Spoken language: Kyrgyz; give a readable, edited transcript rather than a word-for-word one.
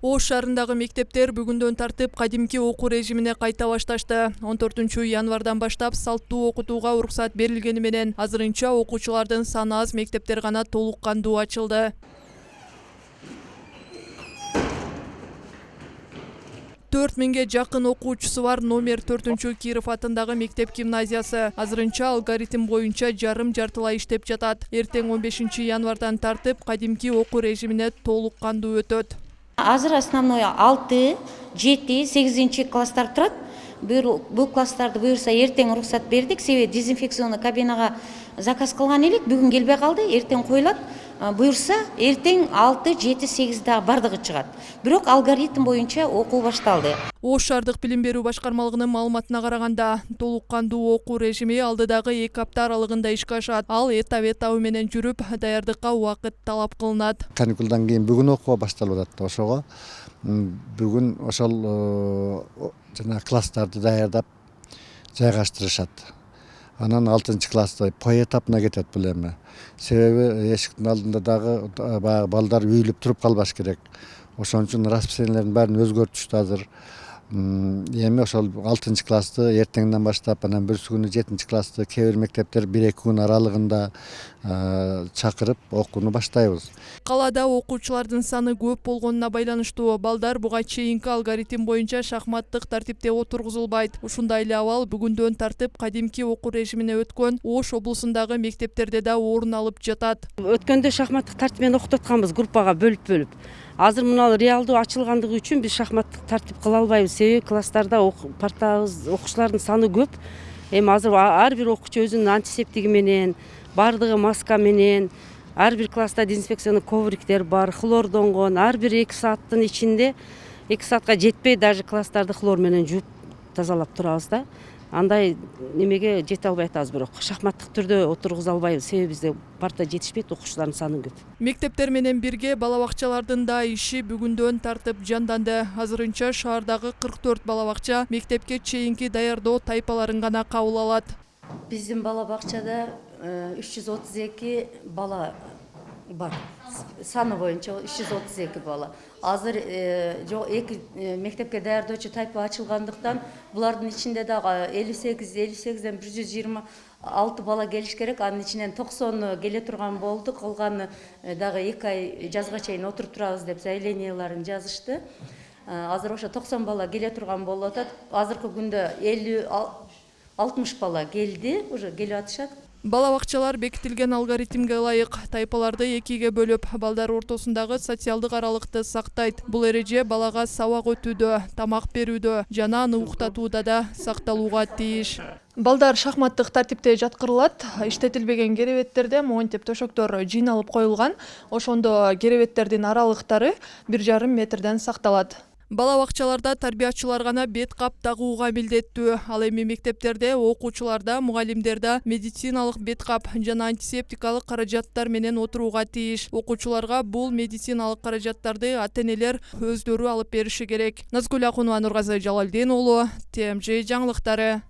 Ош шаарындагы мектептер бүгүндөн тартып кадимки окуу режимине кайта башташты. 14 январдан баштап салттуу окутууга уруксат берилгени менен азырынча окуучулардын саны аз мектептер гана толук кандуу ачылды. 4000 жакын окуучусу бар номер 4 Киров атындагы мектеп гимназиясы азырынча алгоритм боюнча жарым-жартылай иштеп жатат. Эртең 15 январдан тартып кадимки окуу режимине толук кандуу өтөт. Азыр основной 6, 7, 8 класстар турат. Бул класстарды буюрса эртең уруксат бердик. Себеби дезинфекционный кабинага заказ кылган элек, бүгүн келбей калды. Эртең коюлат. Буюрса эртең 6, 7, 8 дагы бардыгы чыгат. Бирок алгоритм боюнча окуу башталды. Ош шаардык билим берүү башкармалыгынын маалыматына караганда, толук кандуу окуу режими алдыдагы 2 апта аралыгында ишке ашат. Ал этап менен жүрүп, даярдыкка убакыт талап кылынат. Каникулдан кийин бүгүн окуу башталып атат. Ошого бүгүн ошол жана класстарды даярдап жайгаштырышат. Анан 6 класста поэтапна кетет бул эми. Себеби эшиктин алдында дагы баягы балдар үйүлүп туруп калбаш керек. Ошон үчүн расписаниялердин баарын өзгөртүштү азыр. Эми ошол 6 классты эртеңден баштап, анан бүрсү күнү 7 классты кээ бир мектептер 1-2 күн аралыгында чакырып окууну баштайбыз. Калаада окуучулардын саны көп болгонуна байланыштуу балдар буга чейинки алгоритм боюнча шахматтык тартипте отургузулбайт. Ушундай эле абал бүгүндөн тартып кадимки окуу режимине өткөн Ош облусундагы мектептерде да орун алып жатат. Өткөндө шахматтык тартипмен окутуп атканбыз, группага бөлүп. Азыр мына реалдуу ачылгандыгы үчүн биз шахматтык тартип кыла албайбыз. Себеби класстарда окуучулардын саны көп. Эми азыр ар бир окуучу өзүнүн антисептиги менен, бардыгы маска менен, ар бир класста дезинфекционный ковриктер бар, хлордонгон, ар бир 2 сааттын ичинде 2 саатка жетпей даже класстарды хлор менен жууп тазалап турабыз да. Андай немеге жете албай атабыз, бирок шахматтык түрдө отургуза албайбыз. Себеби бизде парта жетишпейт, окуучулардын саны көп. Мектептер менен бирге бала бакчалардын да иши бүгүндөн тартып жанданды. Азырынча шаардагы 44 бала бакча мектепке чейинки даярдоо тайпаларын гана кабыл алат. Биздин бала бакчада 332 бала бар. Саны боюнча 332 бала. Азыр эки мектепке даярдоочу тайпа ачылгандыктан булардын ичинде дагы 58-58ден 126 бала келиш керек. Анын ичинен 90 келе турган болду. Калганы дагы 2 ай жазга чейин отуруп турабыз деп заявленияларын жазышты. Азыр ошо 90 бала келе турган болуп атат. Азыркы күндө 50-60 бала келди, уже келип атышат. Бала бакчалар бекитилген алгоритмге ылайык тайпаларды экиге бөлүп, балдар ортосундагы социалдык аралыкты сактайт. Бул эреже балага сабак өтүүдө, тамак берүүдө жана аны уктатууда да сакталууга тийиш. Балдар шахматтык тартипте жаткырылат. Иштетилбеген керебеттерде монтип төшөктөр жыйналып коюлган. Ошондо керебеттердин аралыктары 1,5 метрден сакталат. Бала бакчаларда тарбиячылар гана бет кап тагууга милдеттүү. Ал эми мектептерде окуучуларда, мугалимдерде медициналык бет кап жана антисептикалык каражаттар менен отурууга тийиш. Окуучуларга бул медициналык каражаттарды ата-энелер өздөрү алып бериши керек. Назгүл Акунова, Нургазы Жалалдин уулу, ТМЖ жаңылыктары.